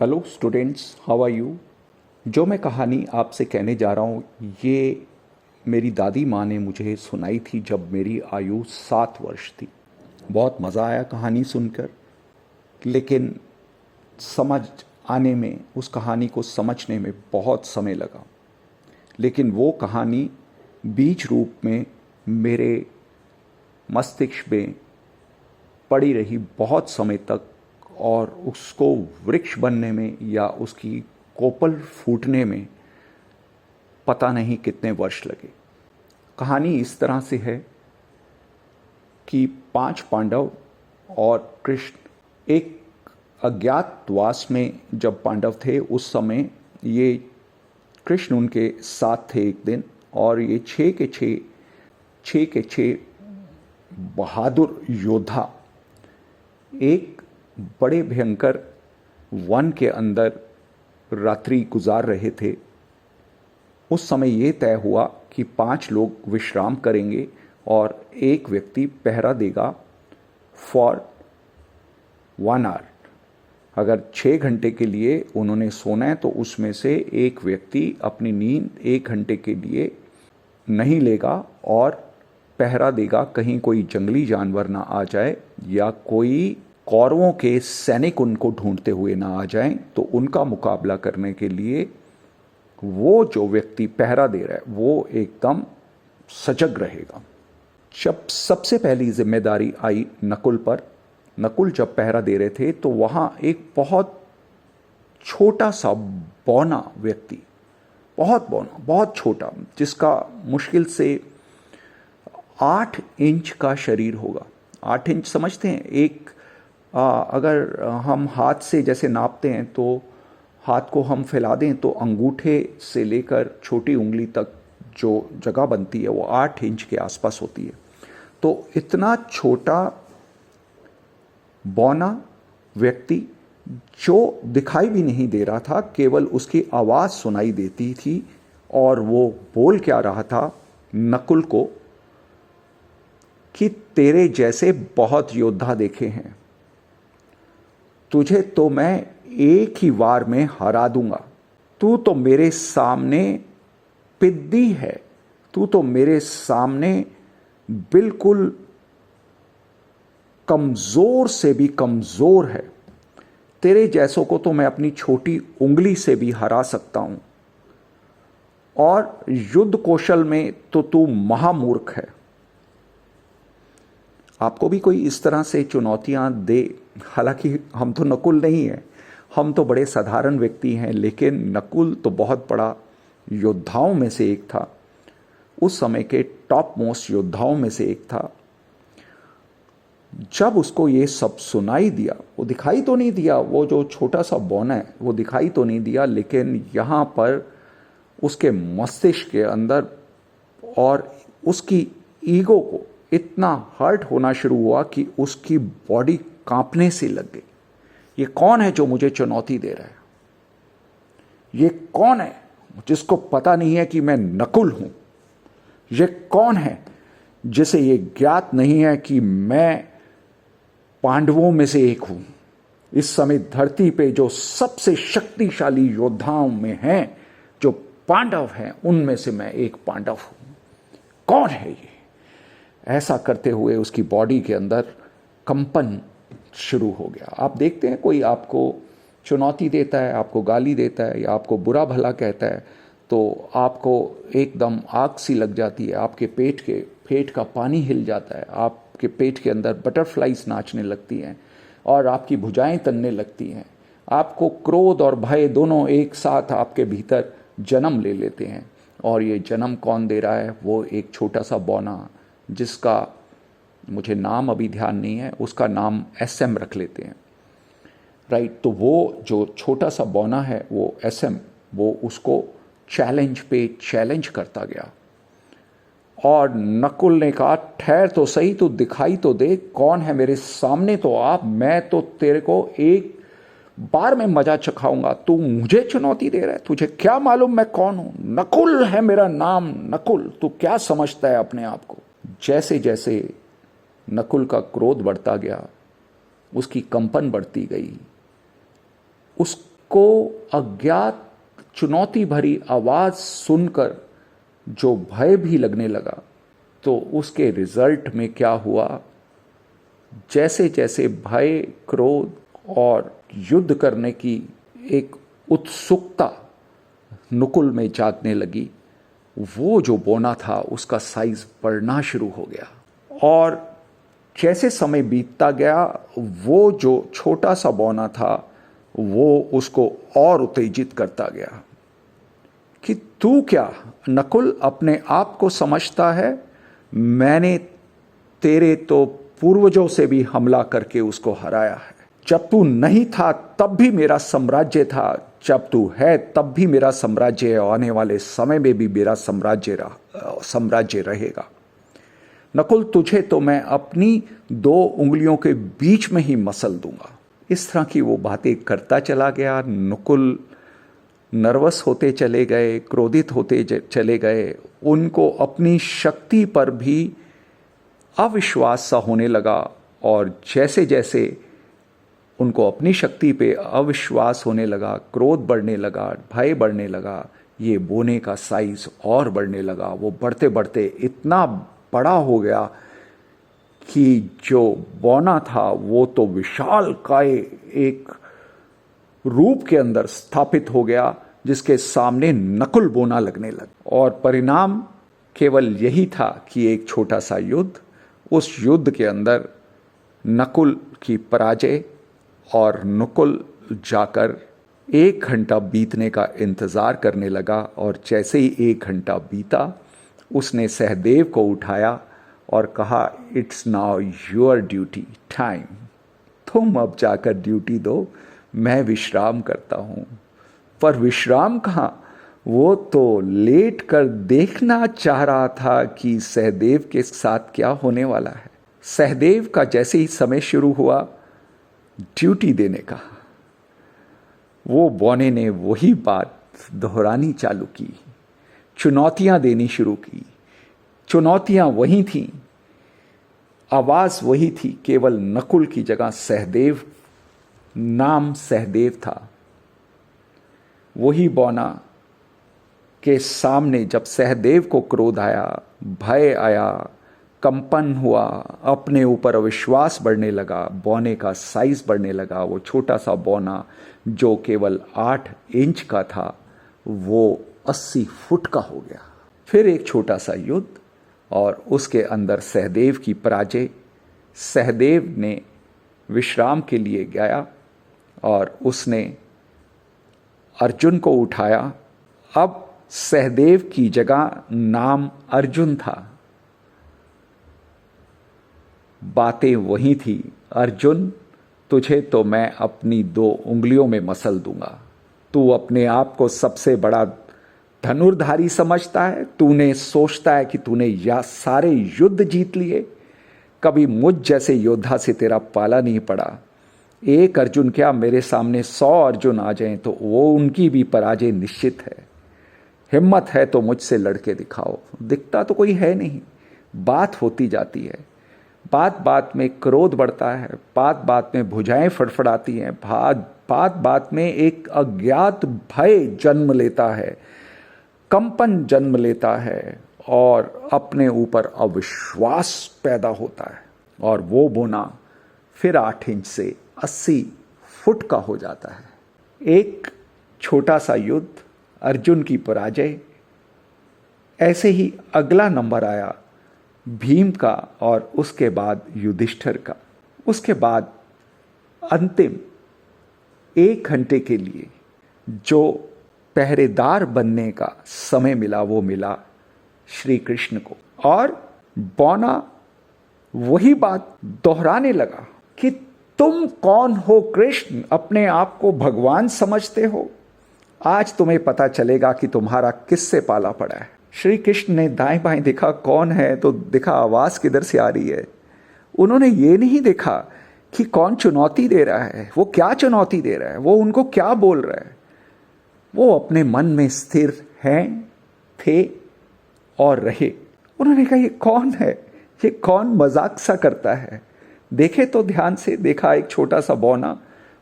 Hello students, how are you. जो मैं कहानी आपसे कहने जा रहा हूँ ये मेरी दादी माँ ने मुझे सुनाई थी जब मेरी आयु 7 वर्ष थी। बहुत मज़ा आया कहानी सुनकर, लेकिन समझ आने में, उस कहानी को समझने में बहुत समय लगा। लेकिन वो कहानी बीज रूप में मेरे मस्तिष्क में पड़ी रही बहुत समय तक, और उसको वृक्ष बनने में या उसकी कोपल फूटने में पता नहीं कितने वर्ष लगे। कहानी इस तरह से है कि 5 पांडव और कृष्ण एक अज्ञातवास में जब पांडव थे उस समय ये कृष्ण उनके साथ थे एक दिन, और ये छः के छः बहादुर योद्धा एक बड़े भयंकर वन के अंदर रात्रि गुजार रहे थे। उस समय ये तय हुआ कि 5 लोग विश्राम करेंगे और एक व्यक्ति पहरा देगा फॉर 1 आवर। अगर 6 घंटे के लिए उन्होंने सोना है तो उसमें से एक व्यक्ति अपनी नींद 1 घंटे के लिए नहीं लेगा और पहरा देगा, कहीं कोई जंगली जानवर ना आ जाए या कोई कौरवों के सैनिक उनको ढूंढते हुए ना आ जाएं। तो उनका मुकाबला करने के लिए वो जो व्यक्ति पहरा दे रहा है वो एकदम सजग रहेगा। जब सबसे पहली जिम्मेदारी आई नकुल पर, नकुल जब पहरा दे रहे थे तो वहां एक बहुत छोटा सा बौना व्यक्ति, बहुत बौना, बहुत छोटा, जिसका मुश्किल से 8 इंच का शरीर होगा। 8 इंच समझते हैं? अगर हम हाथ से जैसे नापते हैं तो हाथ को हम फैला दें तो अंगूठे से लेकर छोटी उंगली तक जो जगह बनती है वो 8 इंच के आसपास होती है। तो इतना छोटा बौना व्यक्ति जो दिखाई भी नहीं दे रहा था, केवल उसकी आवाज़ सुनाई देती थी, और वो बोल क्या रहा था नकुल को कि तेरे जैसे बहुत योद्धा देखे हैं, तुझे तो मैं एक ही वार में हरा दूंगा। तू तो मेरे सामने पिद्दी है, तू तो मेरे सामने बिल्कुल कमजोर से भी कमजोर है। तेरे जैसों को तो मैं अपनी छोटी उंगली से भी हरा सकता हूं, और युद्ध कौशल में तो तू महामूर्ख है। आपको भी कोई इस तरह से चुनौतियां दे, हालांकि हम तो नकुल नहीं हैं, हम तो बड़े साधारण व्यक्ति हैं, लेकिन नकुल तो बहुत बड़ा योद्धाओं में से एक था, उस समय के टॉप मोस्ट योद्धाओं में से एक था। जब उसको ये सब सुनाई दिया, वो दिखाई तो नहीं दिया, वो जो छोटा सा बौना है वो दिखाई तो नहीं दिया, लेकिन यहाँ पर उसके मस्तिष्क के अंदर और उसकी ईगो को इतना हर्ट होना शुरू हुआ कि उसकी बॉडी कांपने से लग गई। ये कौन है जो मुझे चुनौती दे रहा है? ये कौन है जिसको पता नहीं है कि मैं नकुल हूं? ये कौन है जिसे ये ज्ञात नहीं है कि मैं पांडवों में से एक हूं? इस समय धरती पे जो सबसे शक्तिशाली योद्धाओं में हैं, जो पांडव हैं, उनमें से मैं एक पांडव हूं। कौन है ये? ऐसा करते हुए उसकी बॉडी के अंदर कंपन शुरू हो गया। आप देखते हैं कोई आपको चुनौती देता है, आपको गाली देता है या आपको बुरा भला कहता है तो आपको एकदम आग सी लग जाती है, आपके पेट का पानी हिल जाता है, आपके पेट के अंदर बटरफ्लाइज नाचने लगती हैं और आपकी भुजाएं तनने लगती हैं। आपको क्रोध और भय दोनों एक साथ आपके भीतर जन्म ले लेते हैं, और ये जन्म कौन दे रहा है? वो एक छोटा सा बौना, जिसका मुझे नाम अभी ध्यान नहीं है, उसका नाम SM रख लेते हैं, राइट। तो वो जो छोटा सा बौना है वो SM, वो उसको चैलेंज पे चैलेंज करता गया, और नकुल ने कहा ठहर तो सही, तो दिखाई तो दे, कौन है मेरे सामने तो आप, मैं तो तेरे को एक बार में मजा चखाऊंगा, तू मुझे चुनौती दे रहा है? तुझे क्या मालूम मैं कौन हूं? नकुल है मेरा नाम, नकुल। तू क्या समझता है अपने आप को? जैसे जैसे नकुल का क्रोध बढ़ता गया, उसकी कंपन बढ़ती गई, उस को अज्ञात चुनौती भरी आवाज सुनकर जो भय भी लगने लगा, तो उसके रिजल्ट में क्या हुआ, जैसे जैसे भय, क्रोध और युद्ध करने की एक उत्सुकता नकुल में जागने लगी, वो जो बोना था उसका साइज बढ़ना शुरू हो गया। और जैसे समय बीतता गया, वो जो छोटा सा बौना था वो उसको और उत्तेजित करता गया कि तू क्या नकुल अपने आप को समझता है? मैंने तेरे तो पूर्वजों से भी हमला करके उसको हराया है। जब तू नहीं था तब भी मेरा साम्राज्य था, जब तू है तब भी मेरा साम्राज्य है, आने वाले समय में भी मेरा साम्राज्य रहेगा। नकुल, तुझे तो मैं अपनी 2 उंगलियों के बीच में ही मसल दूंगा। इस तरह की वो बातें करता चला गया। नकुल नर्वस होते चले गए, क्रोधित होते चले गए। उनको अपनी शक्ति पर भी अविश्वास सा होने लगा, और जैसे जैसे उनको अपनी शक्ति पे अविश्वास होने लगा, क्रोध बढ़ने लगा, भय बढ़ने लगा, ये बोने का साइज और बढ़ने लगा। वो बढ़ते बढ़ते इतना बड़ा हो गया कि जो बौना था वो तो विशाल काय एक रूप के अंदर स्थापित हो गया, जिसके सामने नकुल बोना लगने लगा। और परिणाम केवल यही था कि एक छोटा सा युद्ध, उस युद्ध के अंदर नकुल की पराजय, और नकुल जाकर 1 घंटा बीतने का इंतजार करने लगा। और जैसे ही 1 घंटा बीता, उसने सहदेव को उठाया और कहा, it's now your duty time, तुम अब जाकर ड्यूटी दो, मैं विश्राम करता हूँ। पर विश्राम कहाँ, वो तो लेट कर देखना चाह रहा था कि सहदेव के साथ क्या होने वाला है। सहदेव का जैसे ही समय शुरू हुआ ड्यूटी देने का, वो बौने ने वही बात दोहरानी चालू की, चुनौतियां देनी शुरू की। चुनौतियां वही थीं, आवाज वही थी, केवल नकुल की जगह सहदेव, नाम सहदेव था। वही बौना के सामने जब सहदेव को क्रोध आया, भय आया, कंपन हुआ, अपने ऊपर अविश्वास बढ़ने लगा, बौने का साइज बढ़ने लगा। वो छोटा सा बौना जो केवल 8 इंच का था, वो 80 फुट का हो गया। फिर एक छोटा सा युद्ध, और उसके अंदर सहदेव की पराजय। सहदेव ने विश्राम के लिए गया और उसने अर्जुन को उठाया। अब सहदेव की जगह नाम अर्जुन था, बातें वही थी, अर्जुन तुझे तो मैं अपनी 2 उंगलियों में मसल दूंगा। तू अपने आप को सबसे बड़ा धनुर्धारी समझता है, तूने सोचता है कि तूने या सारे युद्ध जीत लिए, कभी मुझ जैसे योद्धा से तेरा पाला नहीं पड़ा। एक अर्जुन क्या, मेरे सामने 100 अर्जुन आ जाएं तो वो उनकी भी पराजय निश्चित है। हिम्मत है तो मुझसे लड़के दिखाओ। दिखता तो कोई है नहीं। बात होती जाती है, बात बात में क्रोध बढ़ता है, बात बात में भुजाएं फड़फड़ाती हैं, बात बात में एक अज्ञात भय जन्म लेता है, कंपन जन्म लेता है, और अपने ऊपर अविश्वास पैदा होता है। और वो बोना फिर 8 इंच से 80 फुट का हो जाता है। एक छोटा सा युद्ध, अर्जुन की पराजय। ऐसे ही अगला नंबर आया भीम का, और उसके बाद युधिष्ठिर का। उसके बाद अंतिम 1 घंटे के लिए जो पहरेदार बनने का समय मिला, वो मिला श्री कृष्ण को। और बौना वही बात दोहराने लगा कि तुम कौन हो कृष्ण, अपने आप को भगवान समझते हो? आज तुम्हें पता चलेगा कि तुम्हारा किससे पाला पड़ा है। श्री कृष्ण ने दाएं बाएं देखा, कौन है, तो देखा आवाज किधर से आ रही है। उन्होंने ये नहीं देखा कि कौन चुनौती दे रहा है, वो क्या चुनौती दे रहा है, वो उनको क्या बोल रहा है। वो अपने मन में स्थिर हैं, थे और रहे। उन्होंने कहा, ये कौन है, ये कौन मजाक सा करता है। देखे तो ध्यान से देखा, एक छोटा सा बौना,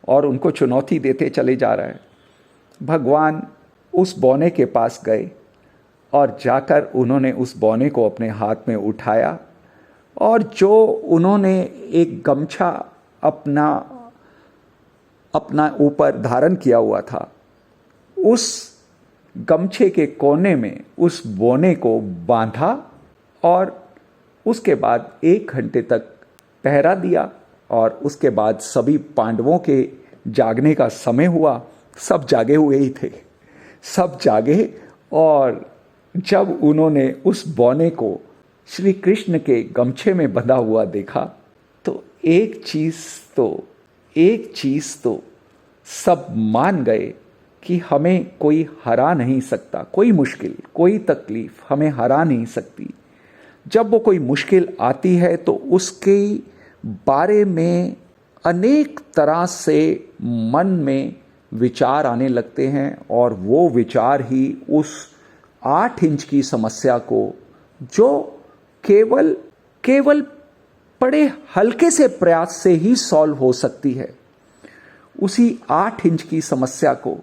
और उनको चुनौती देते चले जा रहा है। भगवान उस बौने के पास गए और जाकर उन्होंने उस बौने को अपने हाथ में उठाया और जो उन्होंने एक गमछा अपना अपना ऊपर धारण किया हुआ था, उस गमछे के कोने में उस बौने को बांधा और उसके बाद 1 घंटे तक पहरा दिया। और उसके बाद सभी पांडवों के जागने का समय हुआ। सब जागे हुए ही थे, सब जागे। और जब उन्होंने उस बौने को श्री कृष्ण के गमछे में बंधा हुआ देखा तो एक चीज़ तो सब मान गए कि हमें कोई हरा नहीं सकता, कोई मुश्किल, कोई तकलीफ हमें हरा नहीं सकती। जब वो कोई मुश्किल आती है तो उसके बारे में अनेक तरह से मन में विचार आने लगते हैं और वो विचार ही उस 8 इंच की समस्या को, जो केवल बड़े हल्के से प्रयास से ही सॉल्व हो सकती है, उसी 8 इंच की समस्या को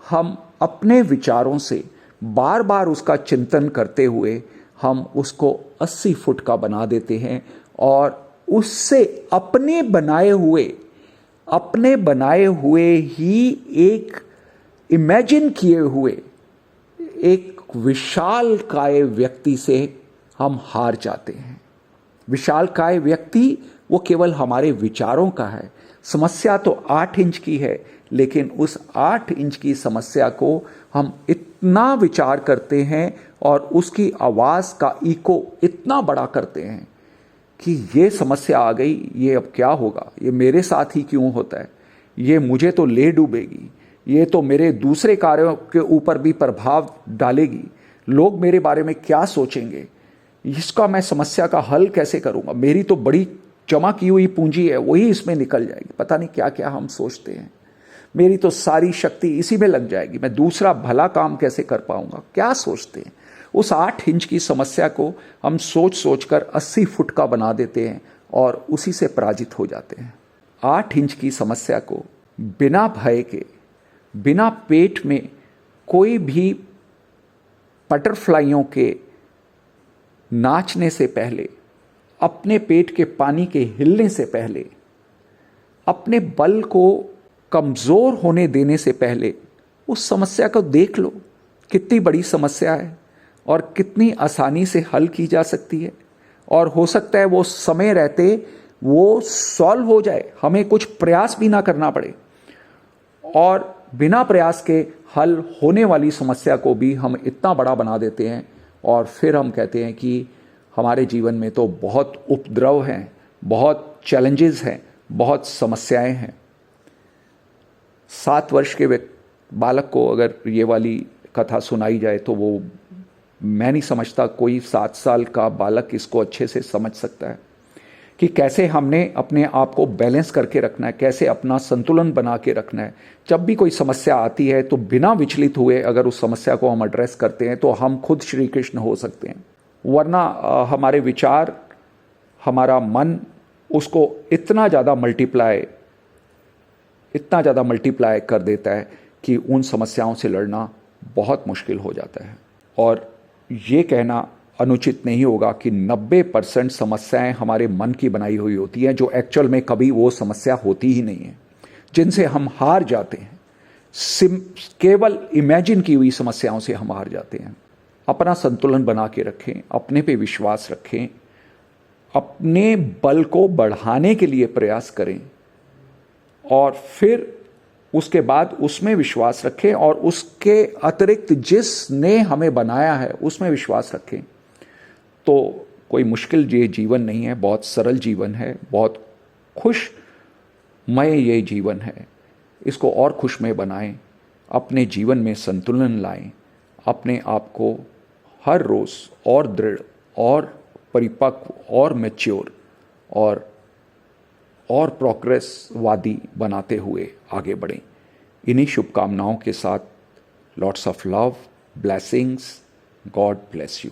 हम अपने विचारों से बार बार उसका चिंतन करते हुए हम उसको 80 फुट का बना देते हैं और उससे अपने बनाए हुए ही एक इमेजिन किए हुए एक विशालकाय व्यक्ति से हम हार जाते हैं। विशालकाय व्यक्ति वो केवल हमारे विचारों का है। समस्या तो 8 इंच की है, लेकिन उस 8 इंच की समस्या को हम इतना विचार करते हैं और उसकी आवाज़ का इको इतना बड़ा करते हैं कि ये समस्या आ गई, ये अब क्या होगा, ये मेरे साथ ही क्यों होता है, ये मुझे तो ले डूबेगी, ये तो मेरे दूसरे कार्यों के ऊपर भी प्रभाव डालेगी, लोग मेरे बारे में क्या सोचेंगे, इसका मैं समस्या का हल कैसे करूँगा, मेरी तो बड़ी जमा की हुई पूंजी है वही इसमें निकल जाएगी। पता नहीं क्या क्या हम सोचते हैं। मेरी तो सारी शक्ति इसी में लग जाएगी, मैं दूसरा भला काम कैसे कर पाऊंगा, क्या सोचते हैं। उस 8 इंच की समस्या को हम सोच कर 80 फुट का बना देते हैं और उसी से पराजित हो जाते हैं। 8 इंच की समस्या को बिना भय के, बिना पेट में कोई भी बटरफ्लाइयों के नाचने से पहले, अपने पेट के पानी के हिलने से पहले, अपने बल को कमज़ोर होने देने से पहले उस समस्या को देख लो, कितनी बड़ी समस्या है और कितनी आसानी से हल की जा सकती है। और हो सकता है वो समय रहते वो सॉल्व हो जाए, हमें कुछ प्रयास भी ना करना पड़े। और बिना प्रयास के हल होने वाली समस्या को भी हम इतना बड़ा बना देते हैं और फिर हम कहते हैं कि हमारे जीवन में तो बहुत उपद्रव हैं, बहुत चैलेंजेस हैं, बहुत समस्याएं हैं। 7 वर्ष के बालक को अगर ये वाली कथा सुनाई जाए तो वो, मैं नहीं समझता कोई 7 साल का बालक इसको अच्छे से समझ सकता है कि कैसे हमने अपने आप को बैलेंस करके रखना है, कैसे अपना संतुलन बना के रखना है। जब भी कोई समस्या आती है तो बिना विचलित हुए अगर उस समस्या को हम एड्रेस करते हैं तो हम खुद श्री कृष्ण हो सकते हैं। वरना हमारे विचार, हमारा मन उसको इतना ज़्यादा मल्टीप्लाई कर देता है कि उन समस्याओं से लड़ना बहुत मुश्किल हो जाता है। और ये कहना अनुचित नहीं होगा कि 90% समस्याएं हमारे मन की बनाई हुई होती हैं, जो एक्चुअल में कभी वो समस्या होती ही नहीं है, जिनसे हम हार जाते हैं। केवल इमेजिन की हुई समस्याओं से हम हार जाते हैं। अपना संतुलन बना के रखें, अपने पे विश्वास रखें, अपने बल को बढ़ाने के लिए प्रयास करें और फिर उसके बाद उसमें विश्वास रखें और उसके अतिरिक्त जिसने हमें बनाया है उसमें विश्वास रखें। तो कोई मुश्किल ये जीवन नहीं है, बहुत सरल जीवन है, बहुत खुशमय ये जीवन है। इसको और खुशमय बनाएं, अपने जीवन में संतुलन लाएं, अपने आप को हर रोज़ और दृढ़ और परिपक्व और मैच्योर और प्रोग्रेसवादी बनाते हुए आगे बढ़ें। इन्हीं शुभकामनाओं के साथ lots of love, blessings, God bless you.